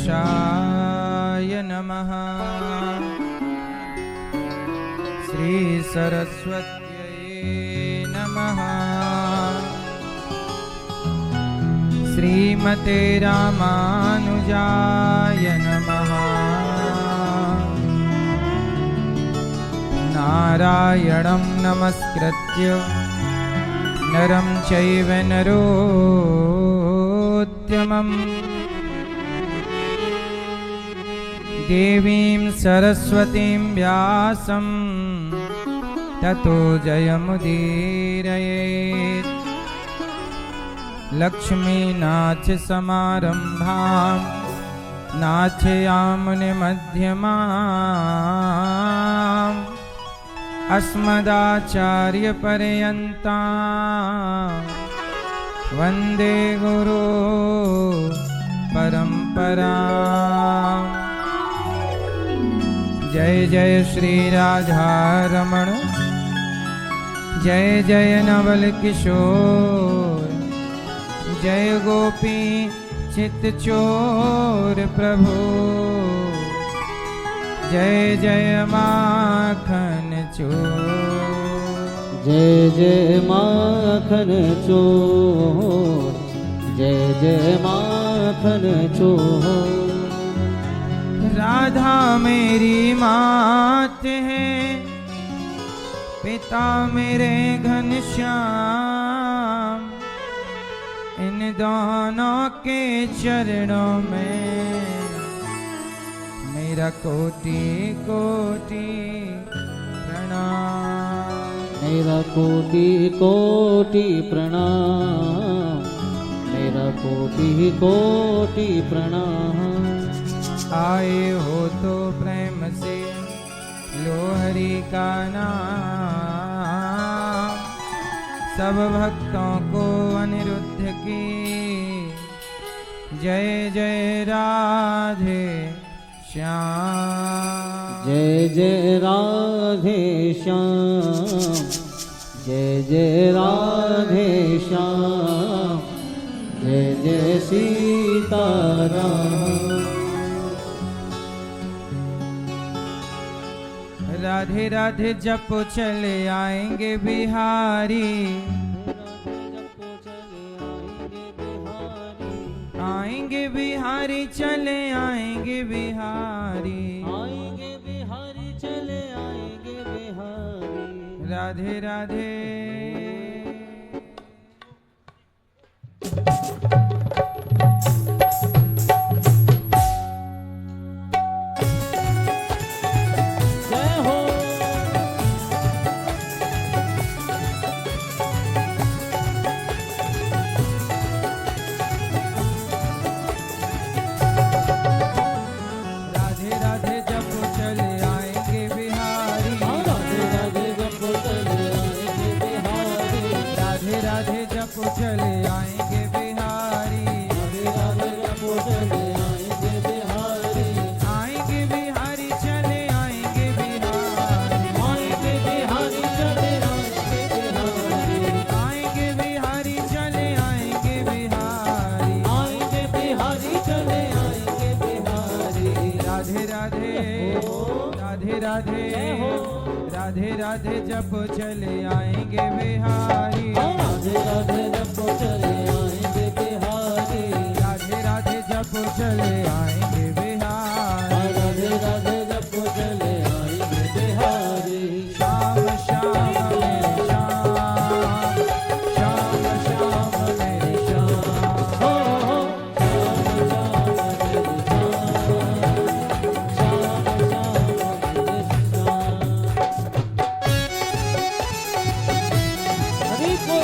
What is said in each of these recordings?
गणेशाय नमः। श्री सरस्वत्यै नमः। श्रीमते रामानुजाय नमः। नारायणं नमस्कृत्य नरं चैव नरोत्तमम् देवीं सरस्वतीं व्यासं ततो जयमुदीरयेत्। लक्ष्मीनाथसमारम्भां नाथयामुनिमध्यमाम् अस्मदाचार्यपर्यन्तां वन्दे गुरु परम्पराम्। जय जय श्री राधारमण, जय जय नवल किशोर, जय गोपी चित्तचोर प्रभु, जय जय माखन चोर, जय जय माखन चोर, जय जय माखन चोर। राधा मेरी मात है, पिता मेरे घनश्याम, इन दोनों के चरणों में मेरा कोटि कोटि प्रणाम, मेरा कोटि कोटि प्रणाम, मेरा कोटि कोटि प्रणाम। आए हो तो प्रेम से लो हरि का नाम, सब भक्तों को अनिरुद्ध की जय जय राधे श्याम, जय जय राधे श्याम, जय जय राधे श्याम, जय जय सीताराम। राधे राधे जपो चले आएंगे बिहारी, आएंगे बिहारी चले आएंगे बिहारी, आएंगे बिहारी चले आएंगे बिहारी। राधे राधे। चले आएंगे बिहारी, आएंगे बिहारी चले आएंगे बिहारी, आएंगे बिहारी चले आएंगे बिहारी, आएंगे बिहारी चले आएंगे बिहारी, आएंगे बिहारी चले आएंगे बिहारी। राधे राधे राधे राधे राधे राधे जप चले आएंगे बिहारी, राधे राधे जपो चले आएंगे बिहारी, राधे राधे जप चले आएंगे बिहारी, राधे राधे जपो चले आएंगे बिहारी। श्याम श्याम मेरे श्याम, श्याम श्याम मेरे श्याम, हो श्याम श्याम मेरे श्याम, हरि को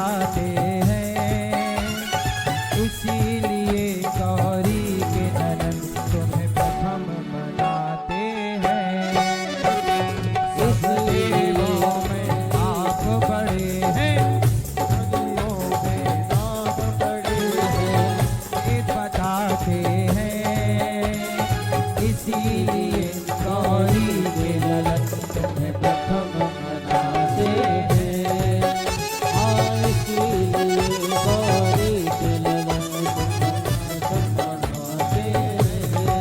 बचाते हैं, इसीलिए गौरी के ननन तुम्हें प्रथम मनाते हैं। देवों में आप बड़े हैं, नदियों में आप बड़े हैं, ये बताते हैं, इसीलिए गौरी के ननन तुम्हें प्रथम मनाते हैं। गौरी के ललन मनाते हैं।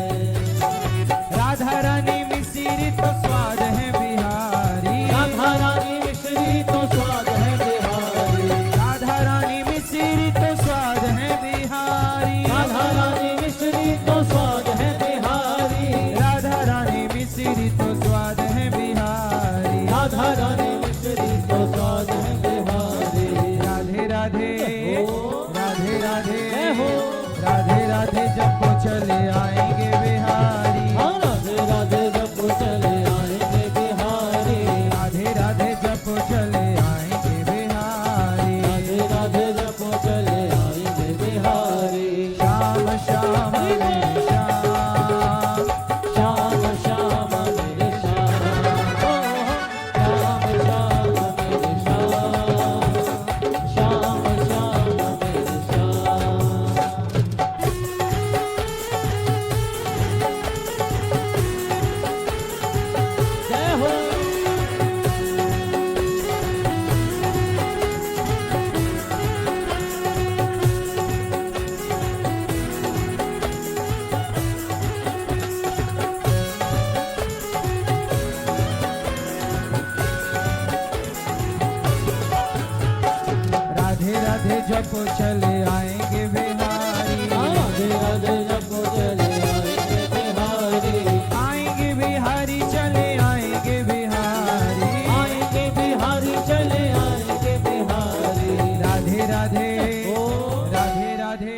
राधा रानी मिश्री तो स्वाद है बिहारी, राधा रानी मिश्री तो स्वाद है बिहारी, राधा रानी मिश्री तो स्वाद है बिहारी, राधा रानी मिश्री तो स्वाद है बिहारी, राधा रानी मिश्री तो स्वाद है बिहारी, राधा रानी मिश्री तो स्वाद है बिहारी। राधे राधे राधे राधे हो। राधे राधे जब वो चले आएंगे बिहारी, हाँ, राधे राधे जब चले आएंगे बिहारी, राधे राधे जब वो चले आएंगे बिहारी, राधे राधे जब चले आएंगे बिहारी। श्याम श्याम मेरे श्याम, श्याम श्याम मेरे श्याम, श्याम श्याम मेरे श्याम, श्याम श्याम मेरे श्याम। जय हो। राधे राधे जब वो चले आएंगे बिहारी, राधे राधे जब चले आएंगे बिहारी, आएंगे बिहारी चले आएंगे बिहारी, आएंगे बिहारी चले आएंगे बिहारी। राधे राधे ओ। राधे राधे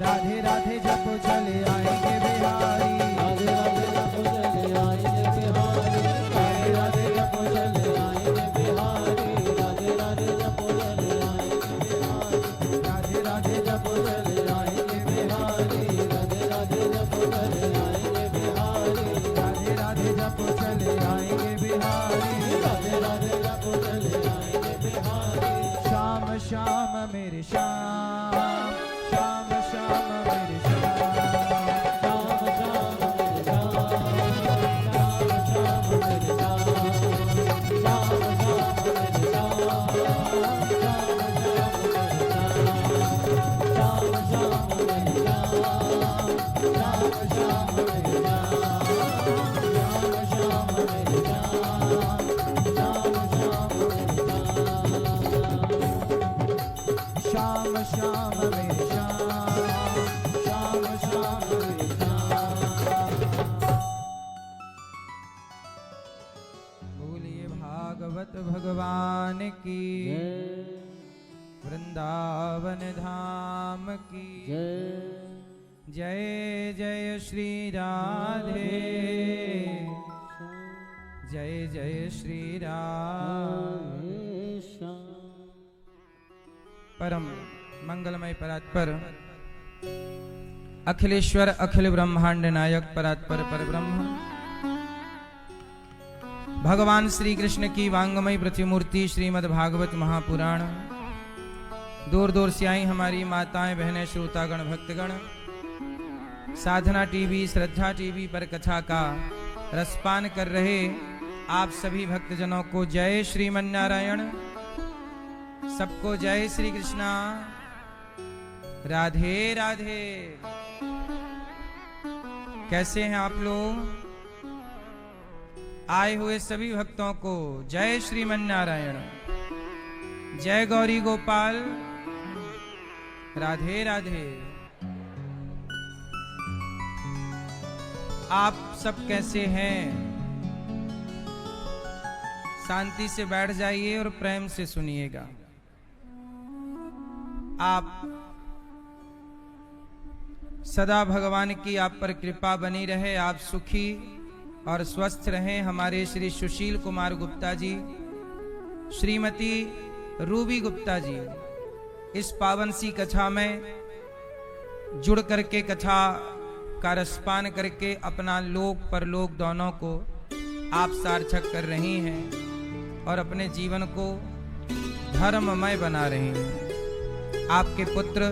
राधे राधे जब वो चले आएंगे बिहारी, राधे राधे जब चले आएंगे बिहारी, राधे राधे जब चले आएंगे बिहारी, राधे राधे जब चले आएंगे बिहारी, राधे राधे जब वो चले आएंगे बिहारी, राधे राधे जब चले आएंगे बिहारी, राधे राधे जब वो चले आएंगे बिहारी, राधे राधे जब चले आएंगे बिहारी। श्याम श्याम मेरे श्याम, श्याम श्याम मेरे श्याम, श्याम श्याम मेरे श्याम, श्याम श्याम मेरे श्याम, श्याम श्याम मेरे श्याम, श्याम श्याम मेरे श्याम, श्याम श्याम मेरे श्याम, श्याम श्याम मेरे श्याम, श्याम श्याम मेरे श्याम। श्याम श्याम मेरे श्याम, श्याम श्याम मेरे श्याम। बोलिए भागवत भगवान की, वृंदावन धाम की जय जय श्री राधे, जय जय श्री राधे। परम मंगलमय परात्पर अखिलेश्वर अखिल ब्रह्मांड नायक परात्पर परब्रह्म भगवान श्री कृष्ण की वांगमय प्रतिमूर्ति श्रीमद् भागवत महापुराण, दूर दूर से आई हमारी माताएं बहनें श्रोतागण भक्तगण, साधना टीवी श्रद्धा टीवी पर कथा का रसपान कर रहे आप सभी भक्तजनों को जय श्रीमन्नारायण, सबको जय श्री कृष्णा, राधे राधे। कैसे हैं आप लोग? आए हुए सभी भक्तों को जय श्रीमन्नारायण, जय गौरी गोपाल, राधे राधे। आप सब कैसे हैं? शांति से बैठ जाइए और प्रेम से सुनिएगा। आप सदा भगवान की आप पर कृपा बनी रहे, आप सुखी और स्वस्थ रहें। हमारे श्री सुशील कुमार गुप्ता जी, श्रीमती रूबी गुप्ता जी इस पावन सी कथा में जुड़ करके कथा का रसपान करके अपना लोक परलोक दोनों को आप सार्थक कर रही हैं और अपने जीवन को धर्ममय बना रही हैं। आपके पुत्र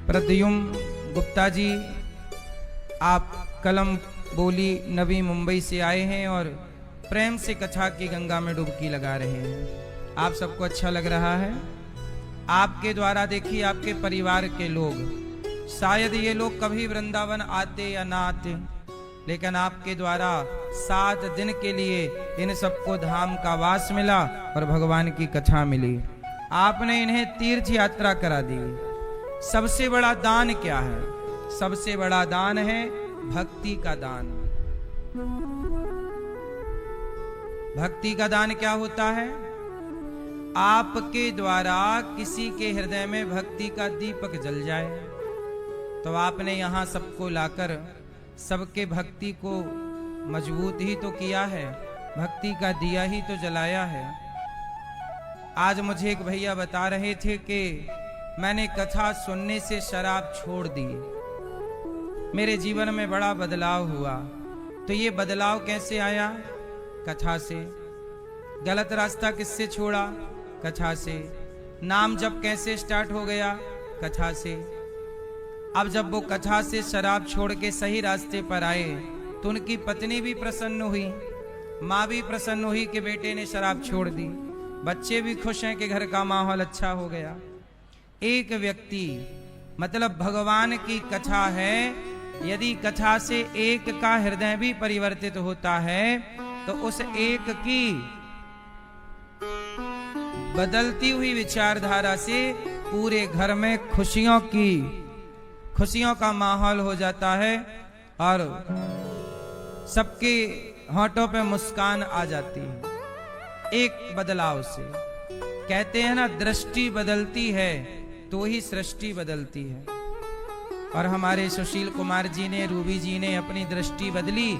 प्रद्युम्न गुप्ता जी आप कलम बोली नवी मुंबई से आए हैं और प्रेम से कथा की गंगा में डुबकी लगा रहे हैं। आप सबको अच्छा लग रहा है। आपके द्वारा देखिए आपके परिवार के लोग, शायद ये लोग कभी वृंदावन आते या ना आते, लेकिन आपके द्वारा 7 दिन के लिए इन सबको धाम का वास मिला और भगवान की कथा मिली। आपने इन्हें तीर्थ यात्रा करा दी। सबसे बड़ा दान क्या है? सबसे बड़ा दान है भक्ति का दान। भक्ति का दान क्या होता है? आपके द्वारा किसी के हृदय में भक्ति का दीपक जल जाए। तो आपने यहां सबको लाकर सबके भक्ति को मजबूत ही तो किया है, भक्ति का दिया ही तो जलाया है। आज मुझे एक भैया बता रहे थे कि मैंने कथा सुनने से शराब छोड़ दी, मेरे जीवन में बड़ा बदलाव हुआ। तो ये बदलाव कैसे आया? कथा से। गलत रास्ता किससे छोड़ा? कथा से। नाम जब कैसे स्टार्ट हो गया? कथा से। अब जब वो कथा से शराब छोड़ के सही रास्ते पर आए तो उनकी पत्नी भी प्रसन्न हुई, माँ भी प्रसन्न हुई कि बेटे ने शराब छोड़ दी, बच्चे भी खुश हैं कि घर का माहौल अच्छा हो गया। एक व्यक्ति मतलब भगवान की कथा है, यदि कथा से एक का हृदय भी परिवर्तित होता है तो उस एक की बदलती हुई विचारधारा से पूरे घर में खुशियों का माहौल हो जाता है और सबके होठों पे मुस्कान आ जाती है एक बदलाव से। कहते हैं ना, दृष्टि बदलती है तो ही सृष्टि बदलती है। और हमारे सुशील कुमार जी ने, रूबी जी ने अपनी दृष्टि बदली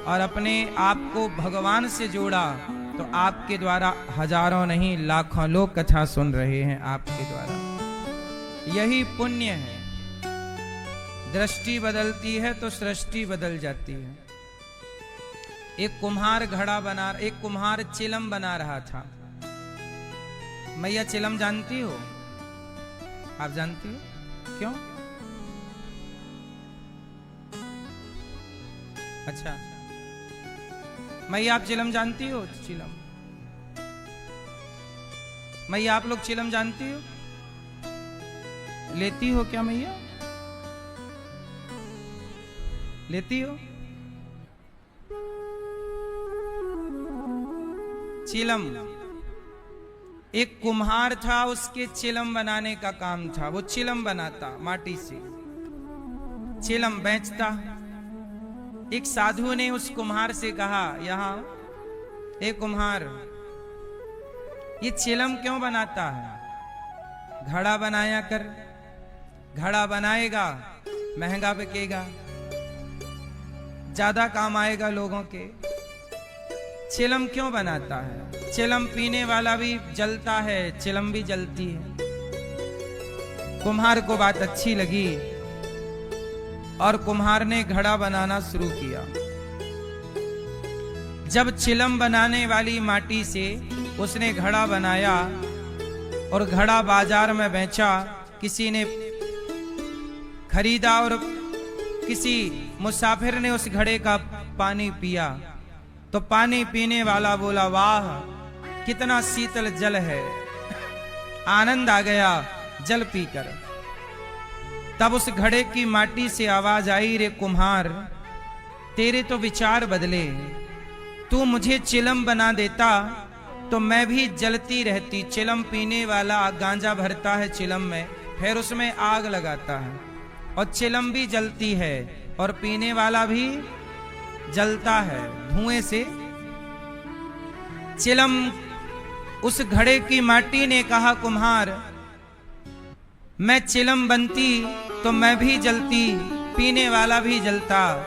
और अपने आप को भगवान से जोड़ा। तो आपके द्वारा हजारों नहीं लाखों लोग कथा सुन रहे हैं आपके द्वारा। यही पुण्य है। दृष्टि बदलती है तो सृष्टि बदल जाती है। एक कुम्हार चिलम बना रहा था। मैया चिलम जानती हो? आप जानती हो? क्यों? अच्छा, मैया आप चिलम जानती हो? चिलम मैया आप लोग चिलम जानती हो? लेती हो क्या मैया? लेती हो? चिलम, एक कुम्हार था, उसके चिलम बनाने का काम था। वो चिलम बनाता माटी से, चिलम बेचता। एक साधु ने उस कुम्हार से कहा, यहां एक कुम्हार, ये चिलम क्यों बनाता है? घड़ा बनाया कर। घड़ा बनाएगा, महंगा बिकेगा, ज्यादा काम आएगा लोगों के। चिलम क्यों बनाता है? चिलम पीने वाला भी जलता है, चिलम भी जलती है। कुम्हार को बात अच्छी लगी और कुम्हार ने घड़ा बनाना शुरू किया। जब चिलम बनाने वाली माटी से उसने घड़ा बनाया और घड़ा बाजार में बेचा, किसी ने खरीदा और किसी मुसाफिर ने उस घड़े का पानी पिया तो पानी पीने वाला बोला, वाह कितना शीतल जल है, आनंद आ गया जल पीकर। तब उस घड़े की माटी से आवाज आई, रे कुम्हार, तेरे तो विचार बदले। तू मुझे चिलम बना देता तो मैं भी जलती रहती। चिलम पीने वाला गांजा भरता है चिलम में, फिर उसमें आग लगाता है और चिलम भी जलती है और पीने वाला भी जलता है धुएं से। चिलम, उस घड़े की माटी ने कहा, कुम्हार, मैं चिलम बनती तो मैं भी जलती, पीने वाला भी जलता,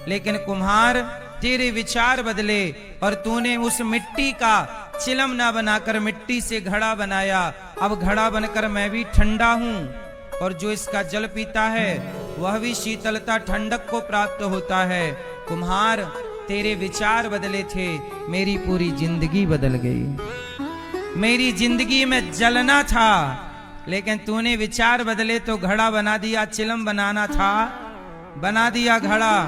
लेकिन कुम्हार तेरे विचार बदले और तूने उस मिट्टी का चिलम ना बनाकर मिट्टी से घड़ा बनाया, अब घड़ा बनकर मैं भी ठंडा हूं, और जो इसका जल पीता है वह भी शीतलता ठंडक को प्राप्त होता है। कुम्हार, तेरे विचार बदले थे, मेरी पूरी जिंदगी बदल गई। मेरी जिंदगी में जलना था, लेकिन तूने विचार बदले तो घड़ा बना दिया। चिलम बनाना था, बना दिया घड़ा।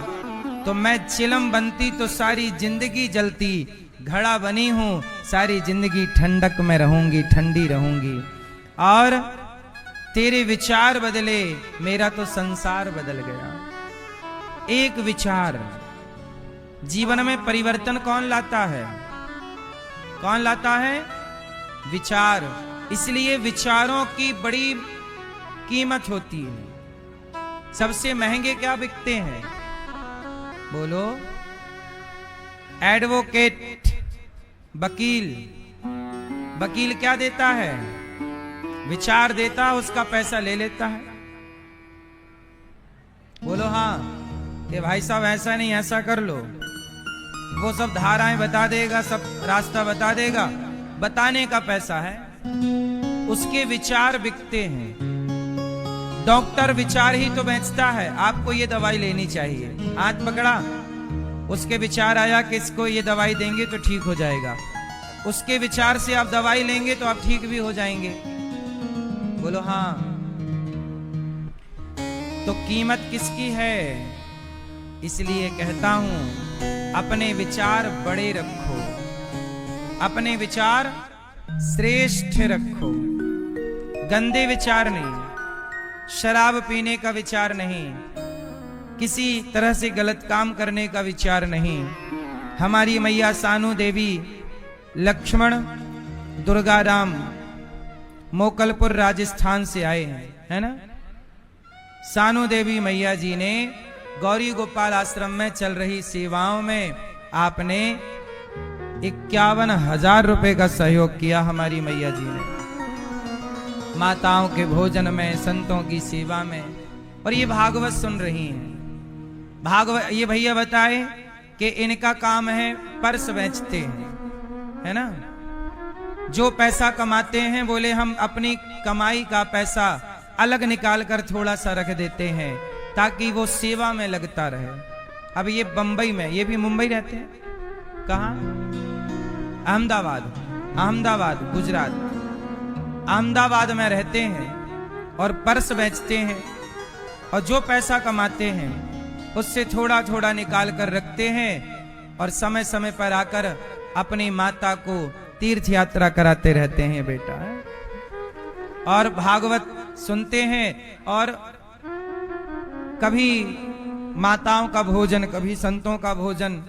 तो मैं चिलम बनती तो सारी जिंदगी जलती, घड़ा बनी हूं, सारी जिंदगी ठंडक में रहूंगी, ठंडी रहूंगी। और तेरे विचार बदले, मेरा तो संसार बदल गया। एक विचार, जीवन में परिवर्तन कौन लाता है? कौन लाता है? विचार। इसलिए विचारों की बड़ी कीमत होती है। सबसे महंगे क्या बिकते हैं? बोलो। एडवोकेट, वकील। वकील क्या देता है? विचार देता है, उसका पैसा ले लेता है। बोलो हाँ, ये भाई साहब ऐसा नहीं, ऐसा कर लो। वो सब धाराएं बता देगा, सब रास्ता बता देगा, बताने का पैसा है। उसके विचार बिकते हैं। डॉक्टर विचार ही तो बेचता है, आपको ये दवाई लेनी चाहिए, हाथ पकड़ा, उसके विचार आया कि इसको ये दवाई देंगे तो ठीक हो जाएगा। उसके विचार से आप दवाई लेंगे तो आप ठीक भी हो जाएंगे। बोलो हाँ। तो कीमत किसकी है? इसलिए कहता हूं, अपने विचार बड़े रखो, अपने विचार श्रेष्ठ रखो। गंदे विचार नहीं, शराब पीने का विचार नहीं, किसी तरह से गलत काम करने का विचार नहीं। हमारी मैया सानू देवी, लक्ष्मण, दुर्गा राम मोकलपुर राजस्थान से आए हैं, है ना। सानू देवी मैया जी ने गौरी गोपाल आश्रम में चल रही सेवाओं में आपने 51,000 रुपए का सहयोग किया। हमारी मैया जी ने माताओं के भोजन में, संतों की सेवा में। और ये भागवत सुन रही हैं। भागवत, ये भैया बताए कि इनका काम है पर्स बेचते हैं, है ना। जो पैसा कमाते हैं, बोले हम अपनी कमाई का पैसा अलग निकाल कर थोड़ा सा रख देते हैं ताकि वो सेवा में लगता रहे। अब ये बंबई में, ये भी मुंबई रहते हैं, कहाँ? अहमदाबाद, अहमदाबाद गुजरात, अहमदाबाद में रहते हैं और पर्स बेचते हैं। और जो पैसा कमाते हैं उससे थोड़ा थोड़ा निकाल कर रखते हैं और समय समय पर आकर अपनी माता को तीर्थ यात्रा कराते रहते हैं बेटा। और भागवत सुनते हैं और कभी माताओं का भोजन, कभी संतों का भोजन।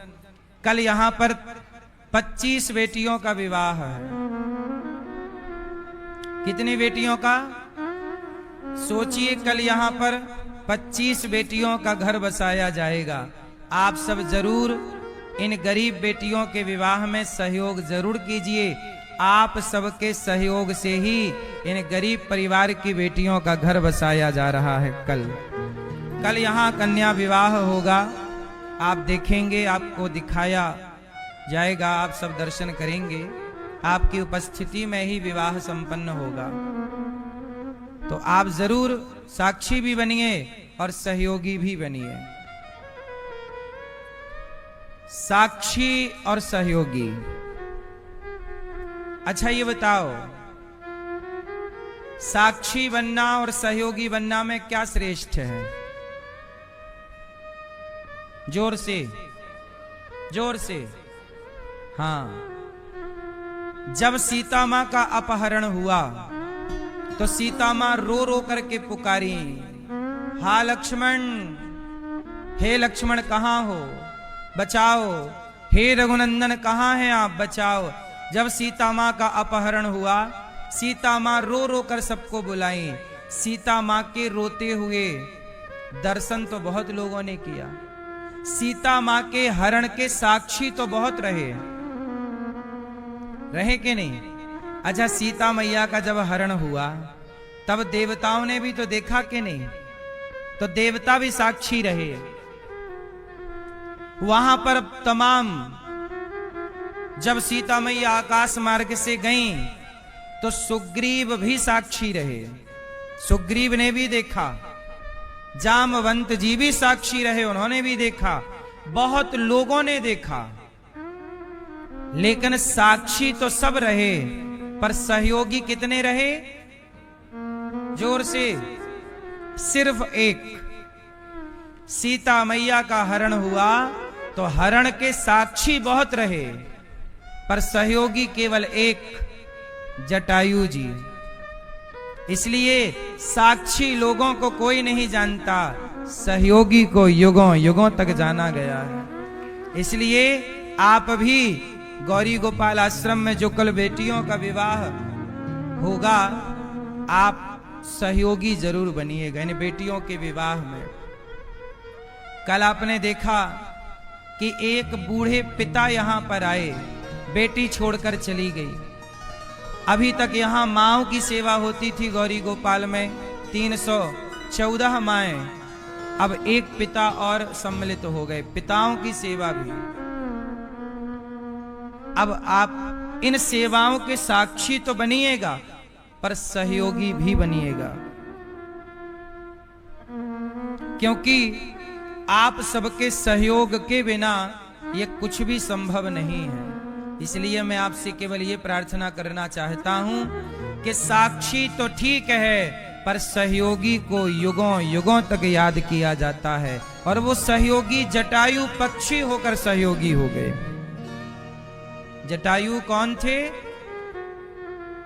कल यहां पर 25 बेटियों का विवाह है। कितनी बेटियों का? सोचिए, कल यहां पर 25 बेटियों का घर बसाया जाएगा। आप सब जरूर इन गरीब बेटियों के विवाह में सहयोग जरूर कीजिए। आप सबके सहयोग से ही इन गरीब परिवार की बेटियों का घर बसाया जा रहा है। कल यहाँ कन्या विवाह होगा, आप देखेंगे, आपको दिखाया जाएगा, आप सब दर्शन करेंगे। आपकी उपस्थिति में ही विवाह संपन्न होगा। तो आप जरूर साक्षी भी बनिए और सहयोगी भी बनिए। साक्षी और सहयोगी। अच्छा ये बताओ, साक्षी बनना और सहयोगी बनना में क्या श्रेष्ठ है? जोर से, जोर से। हाँ, जब सीता मां का अपहरण हुआ तो सीता मां रो रो करके पुकारी, हा लक्ष्मण, हे लक्ष्मण कहां हो, बचाओ। हे रघुनंदन कहां हैं आप, बचाओ। जब सीता मां का अपहरण हुआ, सीता मां रो रो कर सबको बुलाई। सीता मां के रोते हुए दर्शन तो बहुत लोगों ने किया। सीता मां के हरण के साक्षी तो बहुत रहे कि नहीं? अच्छा, सीता मैया का जब हरण हुआ तब देवताओं ने भी तो देखा कि नहीं? तो देवता भी साक्षी रहे। वहां पर तमाम जब सीता मैया आकाश मार्ग से गईं तो सुग्रीव भी साक्षी रहे। सुग्रीव ने भी देखा, जामवंत जी भी साक्षी रहे, उन्होंने भी देखा, बहुत लोगों ने देखा, लेकिन साक्षी तो सब रहे, पर सहयोगी कितने रहे? जोर से, सिर्फ एक। सीता मैया का हरण हुआ तो हरण के साक्षी बहुत रहे, पर सहयोगी केवल एक, जटायु जी। इसलिए साक्षी लोगों को कोई नहीं जानता, सहयोगी को युगों युगों तक जाना गया है। इसलिए आप भी गौरी गोपाल आश्रम में जो कल बेटियों का विवाह होगा, आप सहयोगी जरूर बनिएगा इन बेटियों के विवाह में। कल आपने देखा कि एक बूढ़े पिता यहां पर आए, बेटी छोड़कर चली गई। अभी तक यहां माओं की सेवा होती थी गौरी गोपाल में, 314 माएं, अब एक पिता और सम्मिलित हो गए, पिताओं की सेवा भी। अब आप इन सेवाओं के साक्षी तो बनिएगा, पर सहयोगी भी बनिएगा, क्योंकि आप सबके सहयोग के बिना ये कुछ भी संभव नहीं है। इसलिए मैं आपसे केवल ये प्रार्थना करना चाहता हूं कि साक्षी तो ठीक है, पर सहयोगी को युगों युगों तक याद किया जाता है। और वो सहयोगी जटायु पक्षी होकर सहयोगी हो गए। जटायु कौन थे?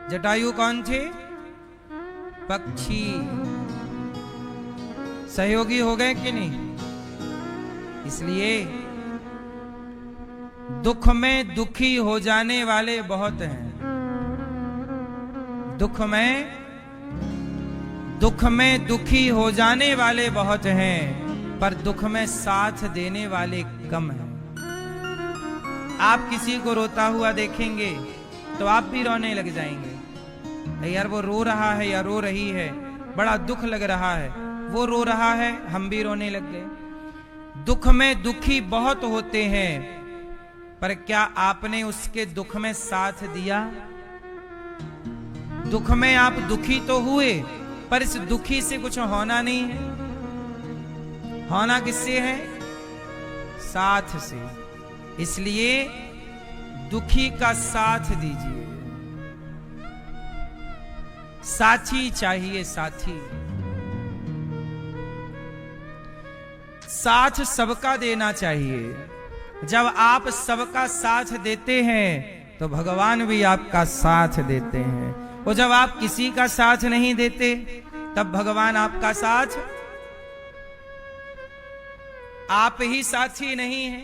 जटायु कौन थे? पक्षी। सहयोगी हो गए कि नहीं? इसलिए दुख में दुखी हो जाने वाले बहुत हैं, दुख में दुखी हो जाने वाले बहुत हैं, पर दुख में साथ देने वाले कम हैं। आप किसी को रोता हुआ देखेंगे तो आप भी रोने लग जाएंगे, यार वो रो रहा है या रो रही है, बड़ा दुख लग रहा है, वो रो रहा है, हम भी रोने लग गए। दुख में दुखी बहुत होते हैं, पर क्या आपने उसके दुख में साथ दिया? दुख में आप दुखी तो हुए, पर इस दुखी से कुछ होना नहीं है। होना किससे है? साथ से। इसलिए दुखी का साथ दीजिए। साथी चाहिए, साथी। साथ सबका देना चाहिए। जब आप सबका साथ देते हैं तो भगवान भी आपका साथ देते हैं, और जब आप किसी का साथ नहीं देते तब भगवान आपका साथ, आप ही साथी नहीं है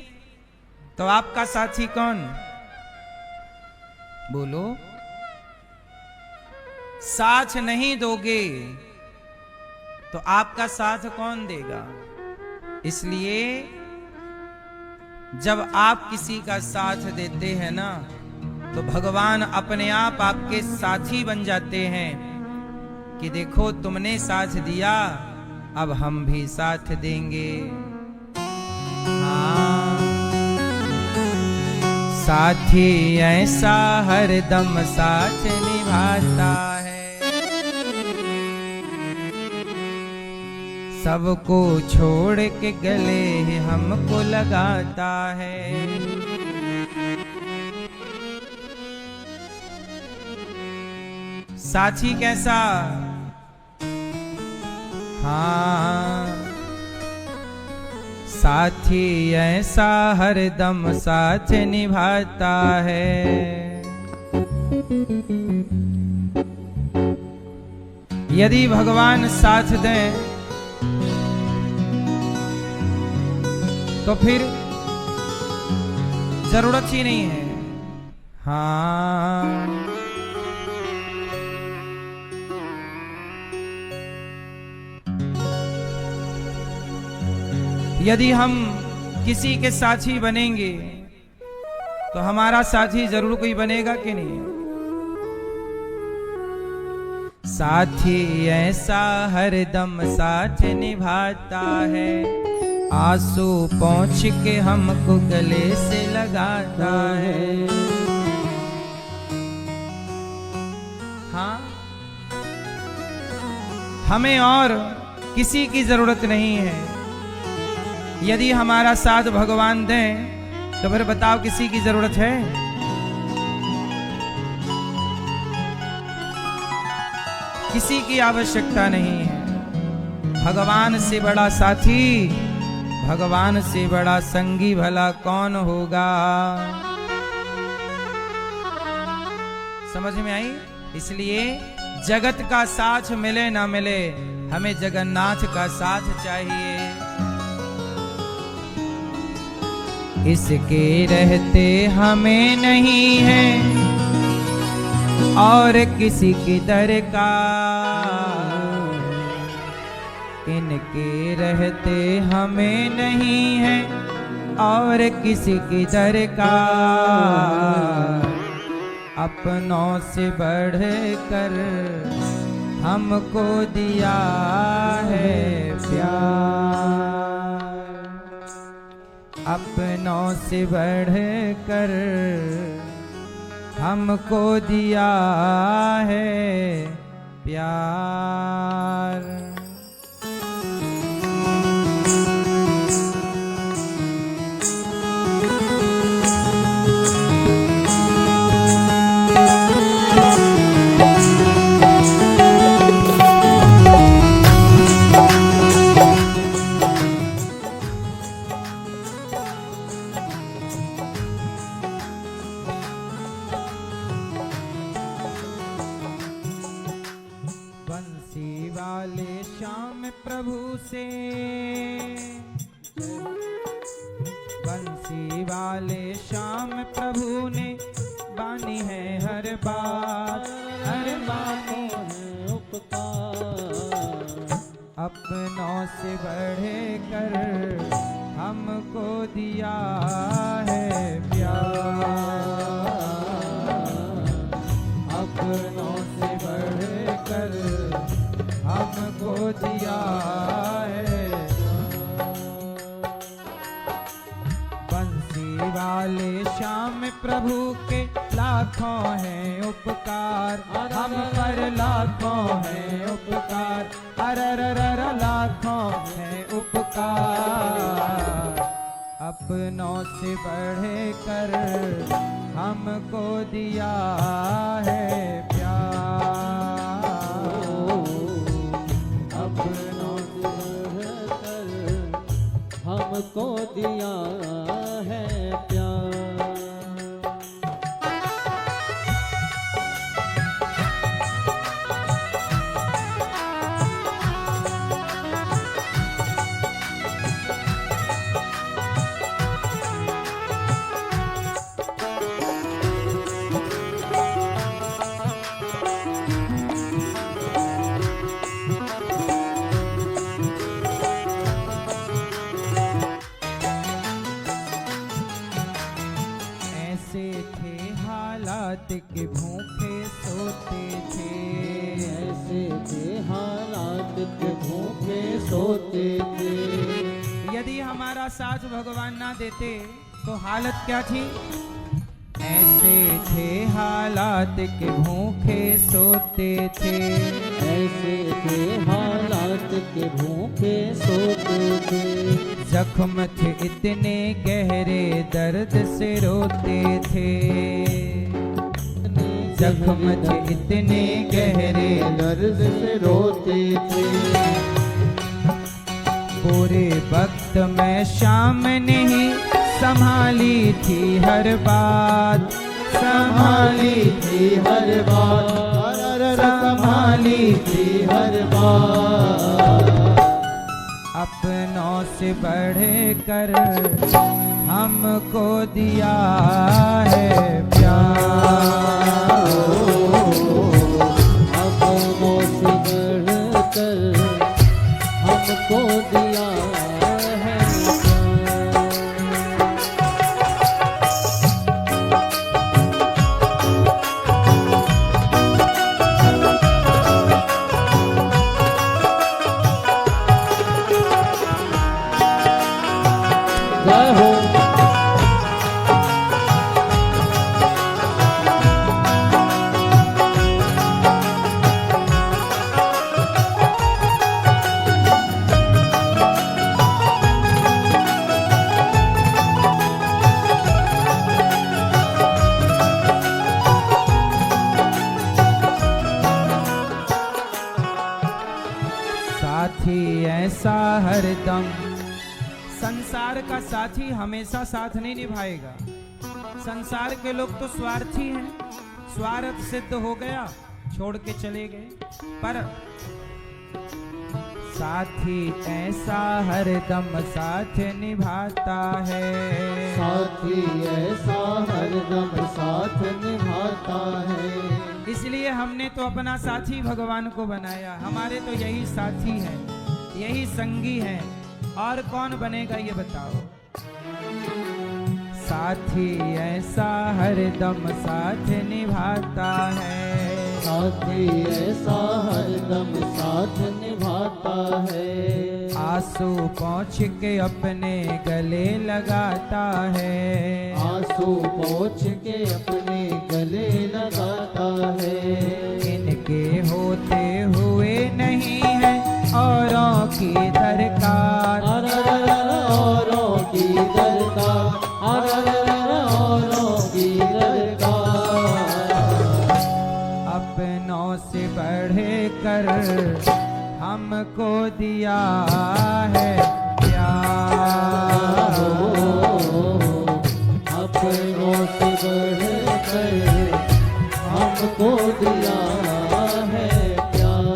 तो आपका साथी कौन? बोलो। साथ नहीं दोगे तो आपका साथ कौन देगा? इसलिए जब आप किसी का साथ देते हैं ना, तो भगवान अपने आप आपके साथी बन जाते हैं कि देखो तुमने साथ दिया, अब हम भी साथ देंगे। हाँ, साथी ऐसा हरदम साथ निभाता है, सबको छोड़ के गले हमको लगाता है। साथी कैसा? हाँ, साथी ऐसा हरदम साथ निभाता है। यदि भगवान साथ दें तो फिर जरूरत ही नहीं है। हाँ, यदि हम किसी के साथी बनेंगे तो हमारा साथी जरूर कोई बनेगा कि नहीं? साथी ऐसा हरदम साथ निभाता है, आंसू पहुँच के हमको गले से लगाता है। हाँ, हमें और किसी की जरूरत नहीं है। यदि हमारा साथ भगवान दें तो फिर बताओ किसी की जरूरत है? किसी की आवश्यकता नहीं है। भगवान से बड़ा साथी, भगवान से बड़ा संगी भला कौन होगा। समझ में आई? इसलिए जगत का साथ मिले ना मिले, हमें जगन्नाथ का साथ चाहिए। इसके रहते हमें नहीं है और किसी की दरकार, इनके रहते हमें नहीं है और किसी की दरकार। अपनों से बढ़कर हमको दिया है प्यार, अपनों से बढ़कर हमको दिया है प्यार। बंसी वाले श्याम प्रभु से, बंसी वाले श्याम प्रभु ने बानी है हर बात, हर बानी है उपकार। अपनों से बढ़कर हमको दिया है प्यार, अपनों से बढ़कर हमको दिया है। बंसी वाले श्याम प्रभु के लाखों हैं उपकार, हम पर लाखों हैं उपकार, अरररर लाखों हैं उपकार। अपनों से बढ़कर हमको दिया है प्यार, अपनों से बढ़कर हमको दिया है प्यार। के भूखे सोते थे, ऐसे थे हालात के भूखे सोते थे। यदि हमारा साथ भगवान ना देते तो हालत क्या थी? ऐसे थे हालात के भूखे सोते थे, ऐसे थे हालात के भूखे सोते थे। जख्म थे इतने गहरे दर्द से रोते थे, जख्म थे इतने गहरे दर्द से रोते थे। पूरे वक्त में शाम ने ही संभाली थी हर बात, संभाली थी हर बात, संभाली थी हर बात। अपनों से बढ़कर हमको दिया है प्यार, अपनों से बढ़कर हमको दिया है जय हो। साथी ऐसा हरदम, संसार का साथी हमेशा साथ नहीं निभाएगा। संसार के लोग तो स्वार्थी हैं, स्वार्थ सिद्ध हो गया छोड़ के चले गए। पर साथी ऐसा हरदम साथ निभाता है। साथी ऐसा हरदम साथ निभाता है। इसलिए हमने तो अपना साथी भगवान को बनाया। हमारे तो यही साथी हैं, यही संगी हैं, और कौन बनेगा ये बताओ। साथी ऐसा हरदम साथ निभाता है। साथी ऐसा हरदम साथ निभाता है। आंसू पोंछ के अपने गले लगाता है। आंसू पोंछ के अपने गले लगाता है। इनके होते हुए नहीं है औरों की दरकार। औरों की दरकार, औरों की दरकार। अपनों से बढ़ कर हमको दिया है प्यार। अपनों से बढ़ कर हमको दिया है प्यार।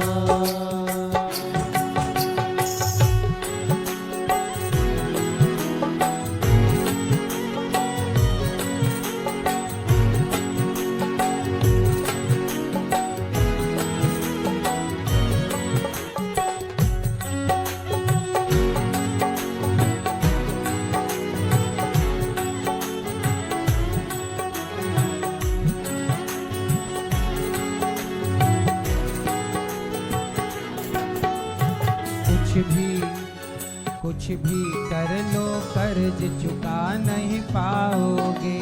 कुछ भी कर लो कर्ज चुका नहीं पाओगे।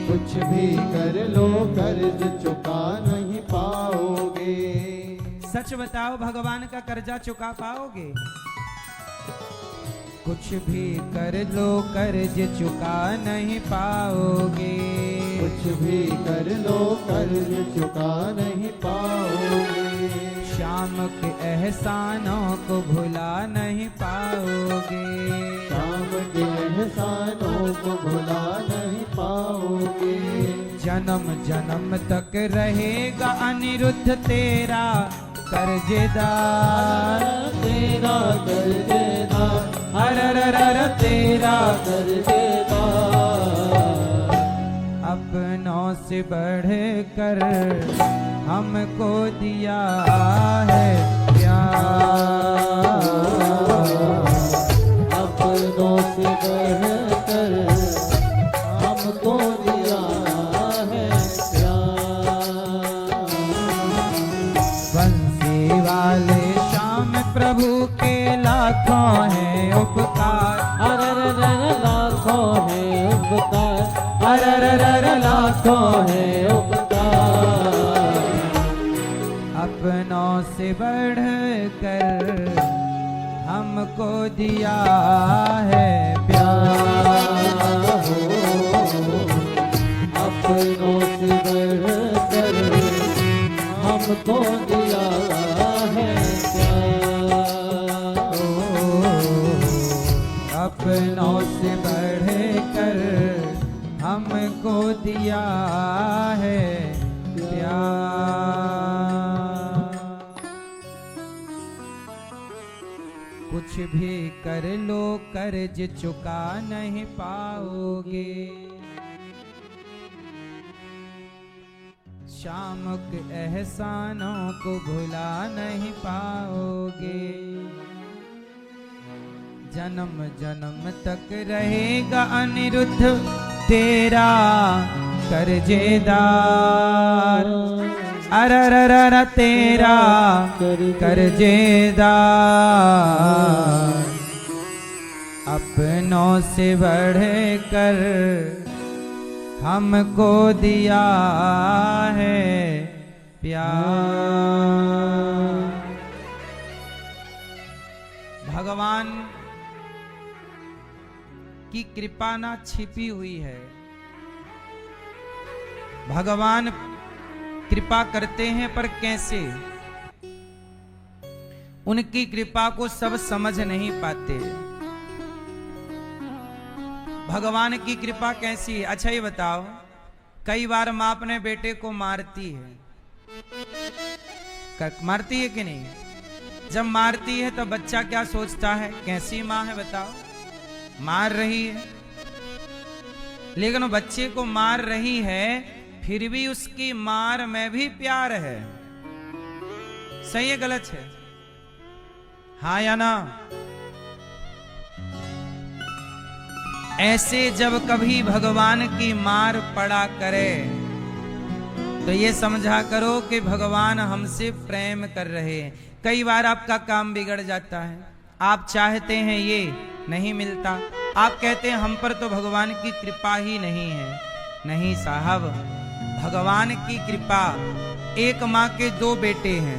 कुछ भी कर लो कर्ज चुका नहीं पाओगे। सच बताओ, भगवान का कर्जा चुका पाओगे? कुछ भी कर लो कर्ज चुका नहीं पाओगे। कुछ भी कर लो कर्ज चुका नहीं पाओगे। शाम के एहसानों को भुला नहीं पाओगे। शाम के एहसानों को भुला नहीं पाओगे। जन्म जन्म तक रहेगा अनिरुद्ध तेरा कर्जदार। तेरा कर्जदार, हर तेरा कर्जदार। अपनों से बढ़ कर हमको दिया है प्यार। अपनों से बढ़ कर हमको दिया है प्यार। बंसी वाले श्याम प्रभु के लाखों हैं उपकार। लाखों है उपकार, लाखों है उपकार। अपनों से बढ़ कर हमको दिया है प्यार। अपनों से बढ़ कर हमको दिया है प्यार। अपनों से बढ़ कर हमको दिया है प्यार। कुछ भी कर लो कर्ज चुका नहीं पाओगे। शाम के एहसानों को भुला नहीं पाओगे। जन्म जन्म तक रहेगा अनिरुद्ध तेरा कर्जेदार। अरररर तेरा कर्जेदार। अपनों से बढ़कर हमको दिया है प्यार। भगवान की कृपा ना छिपी हुई है। भगवान कृपा करते हैं पर कैसे? उनकी कृपा को सब समझ नहीं पाते। भगवान की कृपा कैसी है? अच्छा ये बताओ, कई बार माँ अपने बेटे को मारती है, मारती है कि नहीं? जब मारती है तो बच्चा क्या सोचता है? कैसी माँ है बताओ, मार रही है। लेकिन वो बच्चे को मार रही है, फिर भी उसकी मार में भी प्यार है। सही है गलत है? हाँ या ना? ऐसे जब कभी भगवान की मार पड़ा करे तो ये समझा करो कि भगवान हमसे प्रेम कर रहे हैं। कई बार आपका काम बिगड़ जाता है, आप चाहते हैं ये नहीं मिलता, आप कहते हैं हम पर तो भगवान की कृपा ही नहीं है। नहीं साहब, भगवान की कृपा। एक माँ के दो बेटे हैं,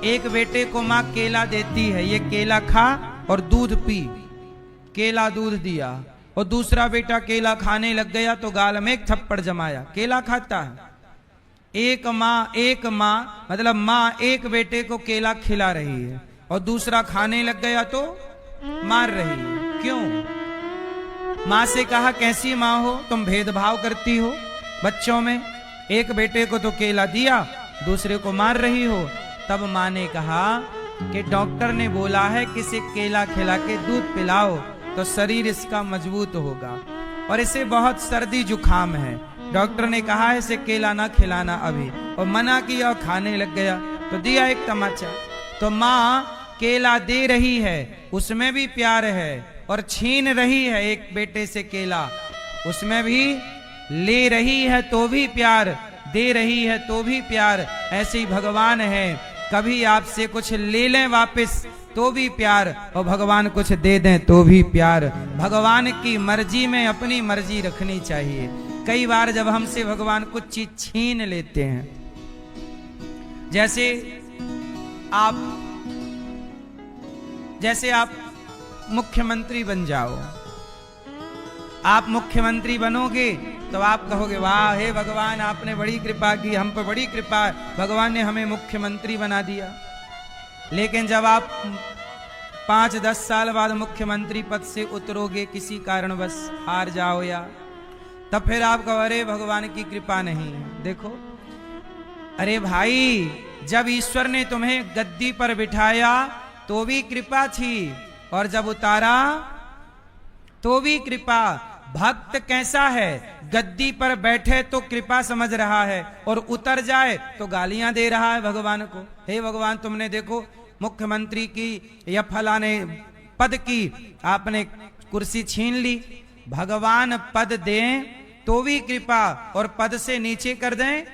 एक बेटे को माँ केला देती है, ये केला खा और दूध पी, केला दूध दिया, और दूसरा बेटा केला खाने लग गया तो गाल में एक थप्पड़ जमाया, केला खाता है। एक माँ मतलब माँ एक बेटे को केला खिला रही है और दूसरा खाने लग गया तो मार रही है। क्यों? माँ से कहा कैसी माँ हो तुम, भेदभाव करती हो बच्चों में, एक बेटे को तो केला दिया दूसरे को मार रही हो। तब माँ ने कहा कि डॉक्टर ने बोला है कि इसे केला खिला के दूध पिलाओ तो शरीर इसका मजबूत होगा, और इसे बहुत सर्दी जुखाम है, डॉक्टर ने कहा है इसे केला ना खिलाना अभी, और मना किया और खाने लग गया तो दिया एक तमाचा। तो माँ केला दे रही है, उसमें भी प्यार है, और छीन रही है एक बेटे से केला, उसमें भी ले रही है तो भी प्यार, दे रही है तो भी प्यार। ऐसे ही भगवान है, कभी आपसे कुछ ले लें वापस तो भी प्यार, और भगवान कुछ दे दें तो भी प्यार। भगवान की मर्जी में अपनी मर्जी रखनी चाहिए। कई बार जब हमसे भगवान कुछ चीज छीन लेते हैं, जैसे आप मुख्यमंत्री बन जाओ, आप मुख्यमंत्री बनोगे तो आप कहोगे वाह हे भगवान आपने बड़ी कृपा की, हम पर बड़ी कृपा, भगवान ने हमें मुख्यमंत्री बना दिया। लेकिन जब आप 5-10 साल बाद मुख्यमंत्री पद से उतरोगे, किसी कारणवश हार जाओ या, तब फिर आप कहो अरे भगवान की कृपा नहीं है। देखो अरे भाई, जब ईश्वर ने तुम्हें गद्दी पर बिठाया तो भी कृपा थी, और जब उतारा तो भी कृपा। भक्त कैसा है? गद्दी पर बैठे तो कृपा समझ रहा है, और उतर जाए तो गालियां दे रहा है भगवान को। हे भगवान तुमने देखो मुख्यमंत्री की या फलाने पद की आपने कुर्सी छीन ली। भगवान पद दें तो भी कृपा, और पद से नीचे कर दें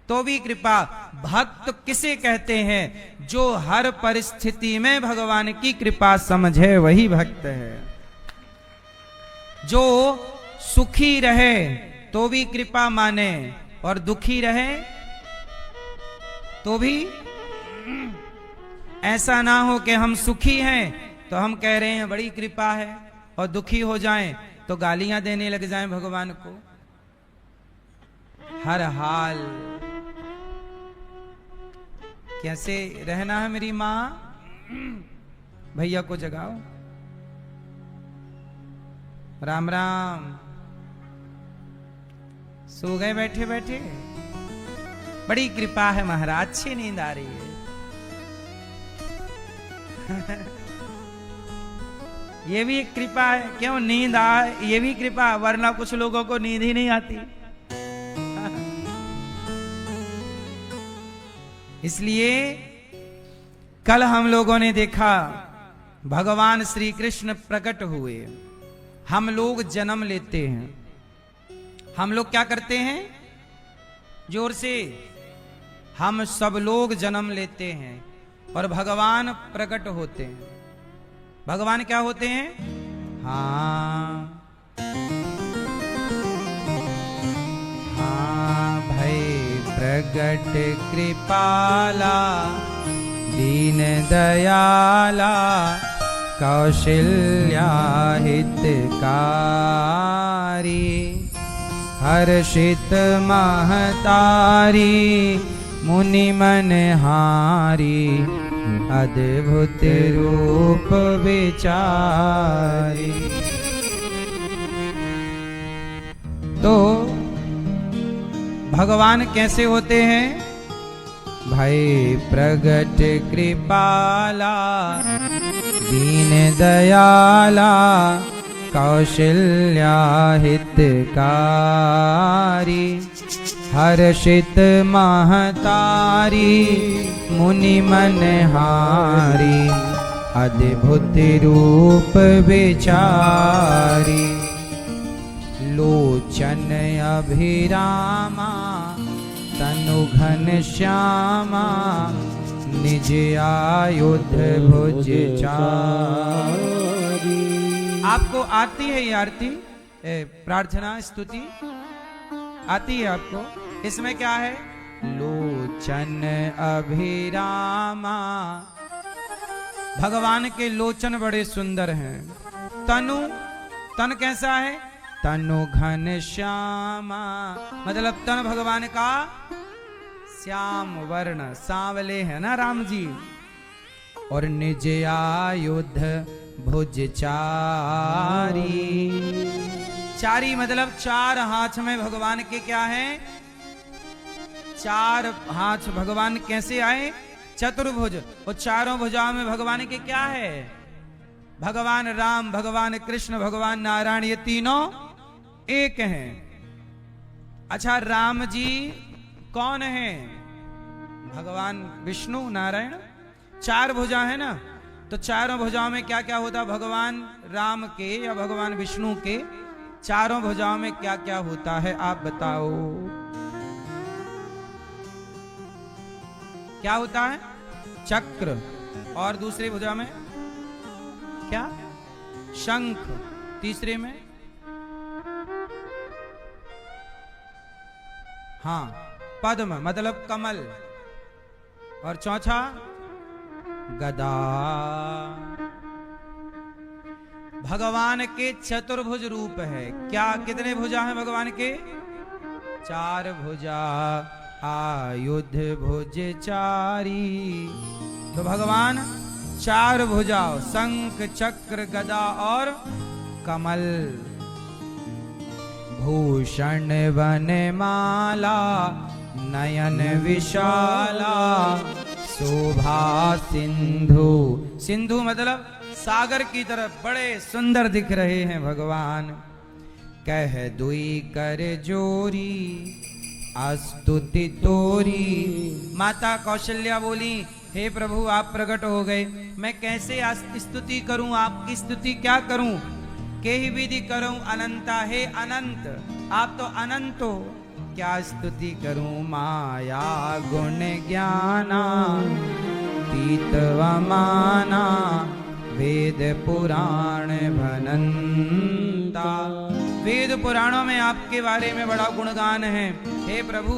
तो भी कृपा। भक्त किसे कहते हैं? जो हर परिस्थिति में भगवान की कृपा समझे वही भक्त है। जो सुखी रहे तो भी कृपा माने, और दुखी रहे तो भी। ऐसा ना हो कि हम सुखी हैं तो हम कह रहे हैं बड़ी कृपा है, और दुखी हो जाएं तो गालियां देने लग जाएं भगवान को। हर हाल कैसे रहना है मेरी माँ? भैया को जगाओ। राम राम। सो गए बैठे बैठे? बड़ी कृपा है महाराज, अच्छी नींद आ रही है। ये भी एक कृपा है। क्यों नींद आए, ये भी कृपा, वरना कुछ लोगों को नींद ही नहीं आती। इसलिए कल हम लोगों ने देखा भगवान श्री कृष्ण प्रकट हुए। हम लोग जन्म लेते हैं, हम लोग क्या करते हैं? जोर से, हम सब लोग जन्म लेते हैं और भगवान प्रकट होते हैं। भगवान क्या होते हैं? हाँ हाँ भय प्रगट कृपाला दीन दयाला कौशल्या हितकारी हर्षित महतारी मुनि मनहारी अद्भुत रूप विचारी। तो भगवान कैसे होते हैं? भय प्रगट कृपाला दीन दयाला कौशल्या हितकारी हर्षित महतारी मुनि मनहारी अद्भुत रूप विचारी। लोचन अभिरामा तनु घन श्यामा निज आयुध भुज चारी। आपको आती है ये आरती, प्रार्थना स्तुति आती है आपको? इसमें क्या है? लोचन अभिरामा, भगवान के लोचन बड़े सुंदर हैं। तनु, तन कैसा है? तनु घन श्यामा, मतलब तन भगवान का श्याम वर्ण, सांवले है ना राम जी। और निज आयुध भुज चारी, चारी मतलब चार हाथ में भगवान के क्या है? चार हाथ भगवान कैसे आए? चतुर्भुज। और चारों भुजाओं में भगवान के क्या है? भगवान राम, भगवान कृष्ण, भगवान नारायण, ये तीनों एक हैं। अच्छा, राम जी कौन है? भगवान विष्णु नारायण। चार भुजा है ना, तो चारों भुजाओं में क्या क्या होता? भगवान राम के या भगवान विष्णु के चारों भुजाओं में क्या क्या होता है, आप बताओ। क्या होता है? चक्र। और दूसरी भुजा में क्या? शंख। तीसरे में हाँ पद्म मतलब कमल। और चौथा गदा। भगवान के चतुर्भुज रूप है। क्या कितने भुजा हैं भगवान के? चार भुजा, आयुध भुज चारी। तो भगवान चार भुजा, शंख चक्र गदा और कमल। भूषण वनमाला नयन विशाला शोभा सिंधु। सिंधु मतलब सागर की तरफ बड़े सुंदर दिख रहे हैं भगवान। कह दुई कर जोरी स्तुति तोरी। माता कौशल्या बोली, हे प्रभु आप प्रकट हो गए, मैं कैसे स्तुति करूं, आपकी स्तुति क्या करूं? केहि विधि करूं अनंता, हे अनंत आप तो अनंत हो, क्या स्तुति करूं? माया गुण ज्ञाना तीतवमाना वेद पुराण भनंता। वेद पुराणों में आपके बारे में बड़ा गुणगान है। हे प्रभु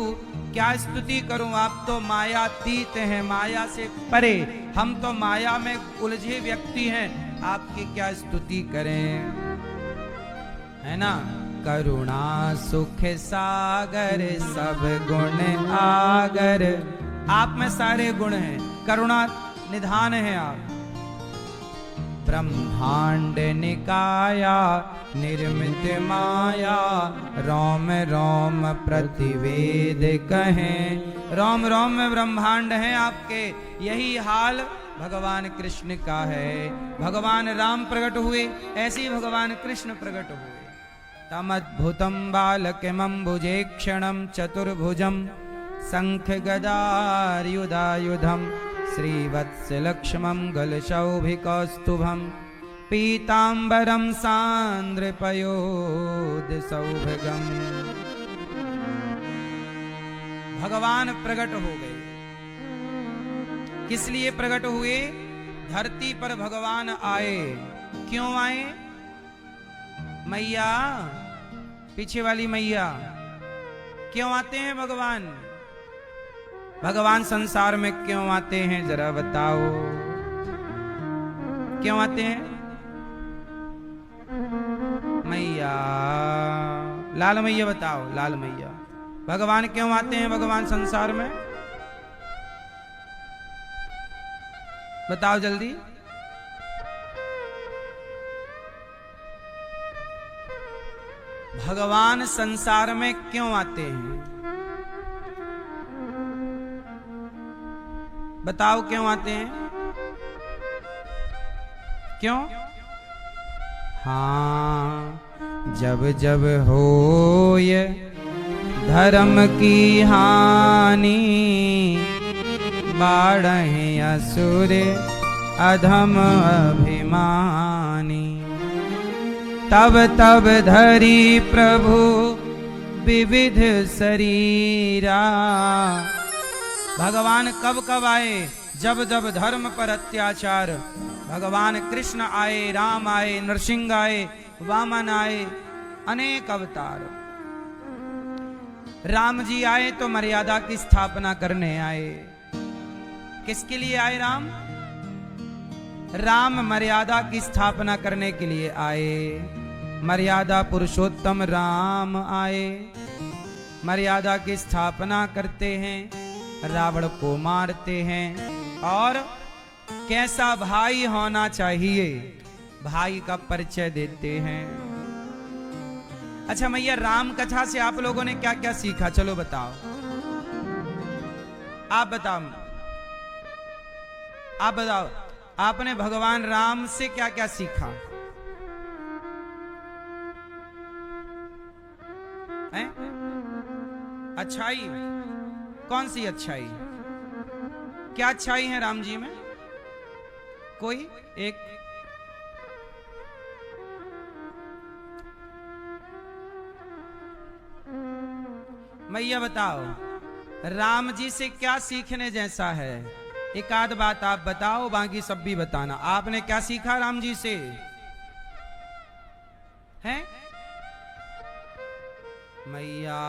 क्या स्तुति करूं, आप तो मायातीत हैं, माया से परे, हम तो माया में उलझे व्यक्ति हैं, आपकी क्या स्तुति करें, है ना। करुणा सुख सागर सब गुण आगर, आप में सारे गुण हैं, करुणा निधान है आप। ब्रह्मांड निकाया निर्मित माया, रोम रोम प्रतिवेद कहें। रोम रोम में ब्रह्मांड है आपके, यही हाल भगवान कृष्ण का है। भगवान राम प्रकट हुए, ऐसे ही भगवान कृष्ण प्रकट हुए। तमद्भुतं बालकमम्बुजे क्षणं चतुर्भुजं शंख गदायुधायुधं श्रीवत्सलक्ष्मं गलशौभिकौस्तुभं पीताम्बरं सान्द्रपयोधसौभगम्। भगवान प्रकट हो गए। किस लिए प्रकट हुए? धरती पर भगवान आए। क्यों आए? मैया, पीछे वाली मैया, क्यों आते हैं भगवान? भगवान संसार में क्यों आते हैं जरा बताओ, क्यों आते हैं? मैया, लाल मैया बताओ, लाल मैया, भगवान क्यों आते हैं भगवान संसार में? बताओ जल्दी। भगवान संसार में क्यों आते हैं? बताओ क्यों आते हैं? क्यों? हाँ, जब जब होय धर्म की हानि, बाढ़े असुर अधम अभिमानी, तब तब धरी प्रभु विविध शरीरा। भगवान कब कब आए? जब जब धर्म पर अत्याचार। भगवान कृष्ण आए, राम आए, नरसिंह आए, वामन आए, अनेक अवतार। राम जी आए तो मर्यादा की स्थापना करने आए। किसके लिए आए राम? राम मर्यादा की स्थापना करने के लिए आए। मर्यादा पुरुषोत्तम राम आए, मर्यादा की स्थापना करते हैं, रावण को मारते हैं और कैसा भाई होना चाहिए भाई का परिचय देते हैं। अच्छा मैया, राम कथा से आप लोगों ने क्या क्या सीखा? चलो बताओ, आप बताओ, आप बताओ, आपने भगवान राम से क्या क्या सीखा है? अच्छाई, कौन सी अच्छाई? क्या अच्छाई है राम जी में? कोई एक? मैया बताओ, राम जी से क्या सीखने जैसा है? एक आध बात आप बताओ, बाकी सब भी बताना। आपने क्या सीखा राम जी से? हैं? मैया,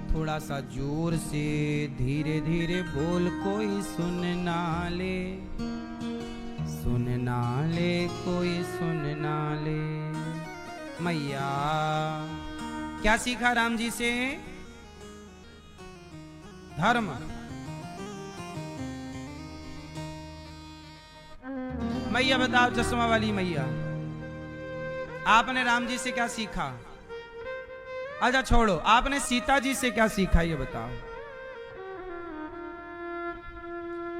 थोड़ा सा जोर से धीरे धीरे बोल, कोई सुन ना ले, सुन ना ले, कोई सुन ना ले। मैया, क्या सीखा राम जी से? धर्म। मैया बताओ, चश्मा वाली मैया, आपने राम जी से क्या सीखा? अच्छा छोड़ो, आपने सीता जी से क्या सीखा ये बताओ।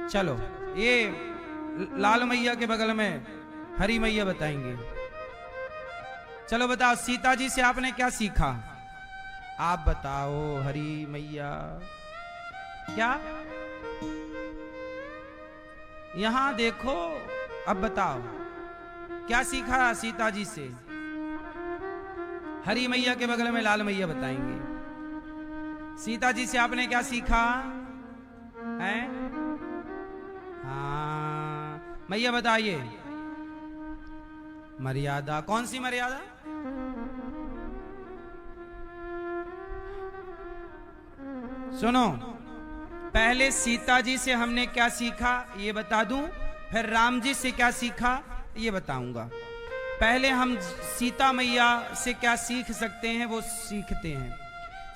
चलो, ये लाल मैया के बगल में हरी मैया बताएंगे। चलो बताओ, सीता जी से आपने क्या सीखा? आप बताओ हरी मैया। क्या? यहां देखो, अब बताओ क्या सीखा सीता जी से? हरी मैया के बगल में लाल मैया बताएंगे। सीता जी से आपने क्या सीखा है? हाँ, मैया बताइए। मर्यादा। कौन सी मर्यादा? सुनो, पहले सीता जी से हमने क्या सीखा ये बता दूं, फिर राम जी से क्या सीखा ये बताऊंगा। पहले हम सीता मैया से क्या सीख सकते हैं वो सीखते हैं।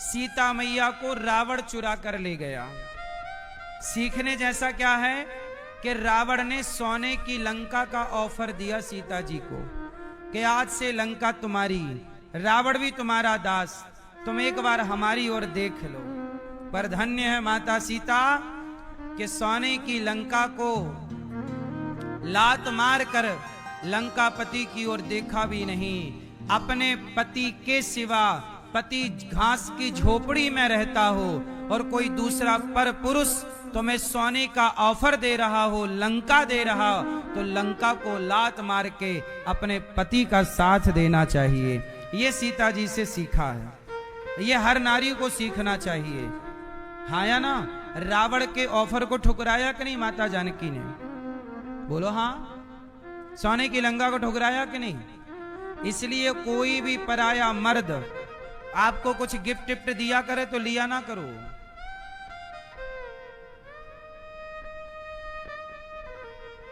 सीता मैया को रावण चुरा कर ले गया। सीखने जैसा क्या है कि रावण ने सोने की लंका का ऑफर दिया सीता जी को कि आज से लंका तुम्हारी, रावण भी तुम्हारा दास, तुम एक बार हमारी ओर देख लो। पर धन्य है माता सीता कि सोने की लंका को लात मार कर लंकापति की ओर देखा भी नहीं। अपने पति के सिवा पति घास की झोपड़ी में रहता हो और कोई दूसरा पर पुरुष तुम्हें सोने का ऑफर दे रहा हो, लंका दे रहा, तो लंका को लात मार के अपने पति का साथ देना चाहिए। ये सीता जी से सीखा है, ये हर नारी को सीखना चाहिए। हाँ या ना? रावण के ऑफर को ठुकराया कि नहीं माता जानकी ने? बोलो हाँ। सोने की लंगा को ठुकराया कि नहीं? इसलिए कोई भी पराया मर्द आपको कुछ गिफ्ट टिफ्ट दिया करे तो लिया ना करो।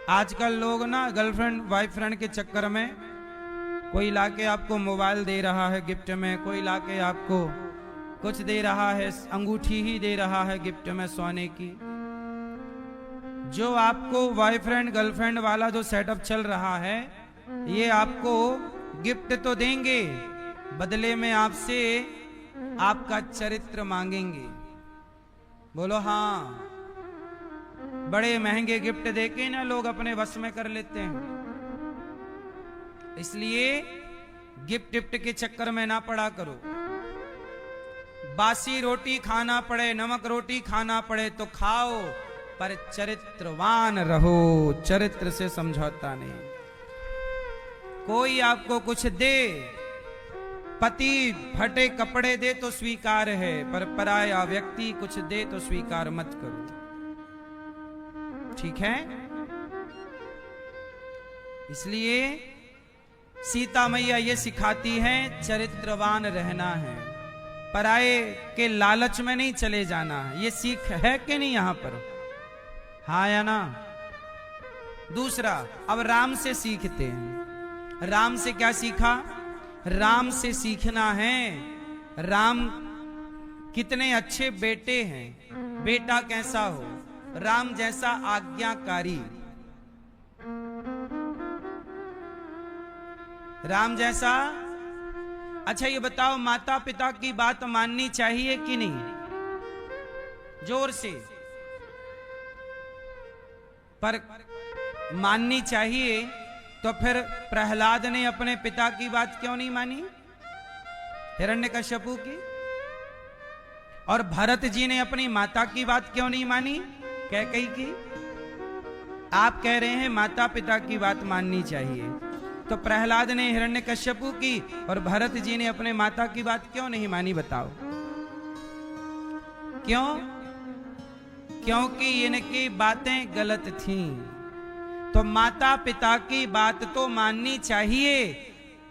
आजकल लोग ना गर्लफ्रेंड बॉयफ्रेंड के चक्कर में कोई लाके आपको मोबाइल दे रहा है गिफ्ट में, कोई लाके आपको कुछ दे रहा है, अंगूठी ही दे रहा है गिफ्ट में सोने की। जो आपको बॉयफ्रेंड गर्लफ्रेंड वाला जो सेटअप चल रहा है, ये आपको गिफ्ट तो देंगे, बदले में आपसे आपका चरित्र मांगेंगे। बोलो हाँ। बड़े महंगे गिफ्ट देके ना लोग अपने वश में कर लेते हैं। इसलिए गिफ्ट टिफ्ट के चक्कर में ना पड़ा करो। बासी रोटी खाना पड़े, नमक रोटी खाना पड़े तो खाओ, पर चरित्रवान रहो। चरित्र से समझौता नहीं। कोई आपको कुछ दे, पति फटे कपड़े दे तो स्वीकार है, पर पराया व्यक्ति कुछ दे तो स्वीकार मत करो। ठीक है? इसलिए सीता मैया ये सिखाती है, चरित्रवान रहना है, पराये के लालच में नहीं चले जाना है। ये सीख है कि नहीं यहां पर? हाँ या ना? दूसरा, अब राम से सीखते हैं। राम से क्या सीखा? राम से सीखना है राम कितने अच्छे बेटे हैं। बेटा कैसा हो? राम जैसा आज्ञाकारी, राम जैसा। अच्छा ये बताओ, माता पिता की बात माननी चाहिए कि नहीं? जोर से। पर माननी चाहिए तो फिर प्रहलाद ने अपने पिता की बात क्यों नहीं मानी? हिरण्यकश्यपु की। और भरत जी ने अपनी माता की बात क्यों नहीं मानी? कैकेयी की। आप कह रहे हैं माता पिता की बात माननी चाहिए, तो प्रहलाद ने हिरण्यकश्यपु की और भरत जी ने अपने माता की बात क्यों नहीं मानी? बताओ क्यों? क्योंकि इनकी बातें गलत थीं। तो माता पिता की बात तो माननी चाहिए,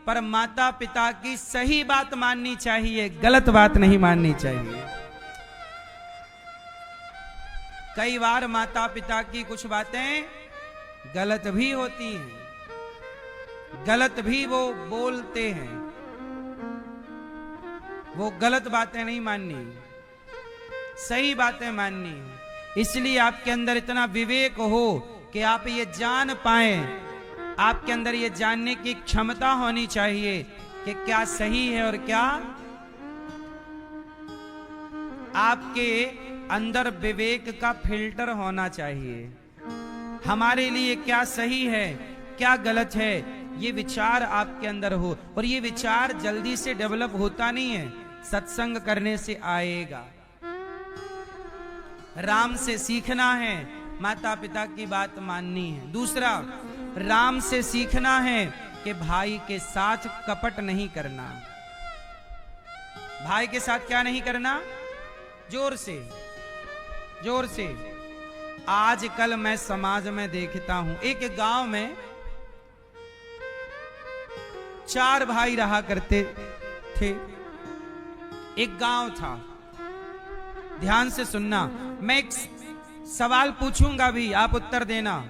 पर माता पिता की सही बात माननी चाहिए, गलत बात नहीं माननी चाहिए। कई बार माता पिता की कुछ बातें गलत भी होती हैं, गलत भी वो बोलते हैं। वो गलत बातें नहीं माननी, सही बातें माननी है। इसलिए आपके अंदर इतना विवेक हो कि आप ये जान पाएं, आपके अंदर ये जानने की क्षमता होनी चाहिए कि क्या सही है और क्या। आपके अंदर विवेक का फिल्टर होना चाहिए। हमारे लिए क्या सही है, क्या गलत है, ये विचार आपके अंदर हो। और ये विचार जल्दी से डेवलप होता नहीं है, सत्संग करने से आएगा। राम से सीखना है, माता पिता की बात माननी है। दूसरा, राम से सीखना है कि भाई के साथ कपट नहीं करना। भाई के साथ क्या नहीं करना? जोर से, जोर से। आजकल मैं समाज में देखता हूं, एक गांव में 4 भाई रहा करते थे। एक गांव था, ध्यान से सुनना, मैं एक सवाल पूछूंगा भी, आप उत्तर देना।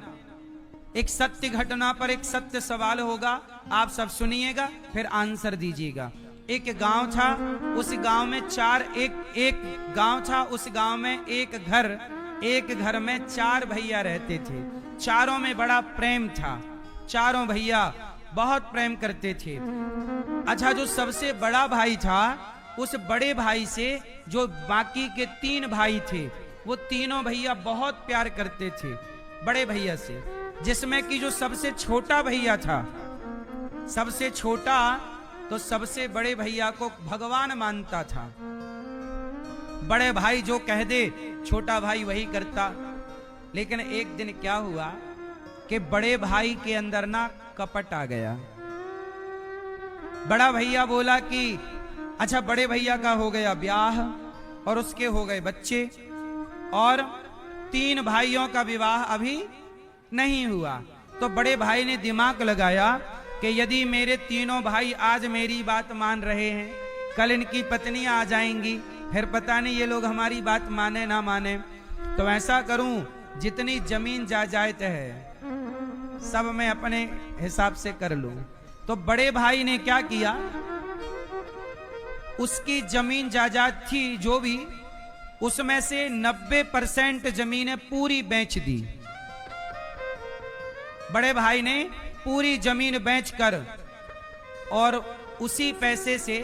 एक सत्य घटना पर एक सत्य सवाल होगा, आप सब सुनिएगा फिर आंसर दीजिएगा। एक गांव था, उस गांव में एक गांव था, उस गांव में एक घर में 4 भैया रहते थे। चारों में बड़ा प्रेम था, चारों भैया बहुत प्रेम करते थे। अच्छा, जो सबसे बड़ा भाई था, उस बड़े भाई से जो बाकी के 3 भाई थे, वो तीनों भैया बहुत प्यार करते थे बड़े भैया से। जिसमें कि जो सबसे छोटा भैया था, सबसे छोटा तो सबसे बड़े भैया को भगवान मानता था। बड़े भाई जो कह दे, छोटा भाई वही करता। लेकिन एक दिन क्या हुआ कि बड़े भाई के अंदर ना कपट आ गया। बड़ा भैया बोला कि अच्छा, बड़े भैया का हो गया ब्याह और उसके हो गए बच्चे, और 3 भाइयों का विवाह अभी नहीं हुआ, तो तो बड़े भाई ने दिमाग लगाया कि यदि मेरे तीनों भाई आज मेरी बात मान रहे हैं, कल इनकी पत्नियां आ जाएंगी, फिर पता नहीं ये लोग हमारी बात माने ना माने, तो ऐसा करूं जितनी जमीन जायदाद है सब मैं अपने हिसाब से कर लूं। तो बड़े भाई ने क्या किया, उसकी जमीन जायदाद थी जो भी, उसमें से 90% जमीनें पूरी बेच दी। बड़े भाई ने पूरी जमीन बेचकर और उसी पैसे से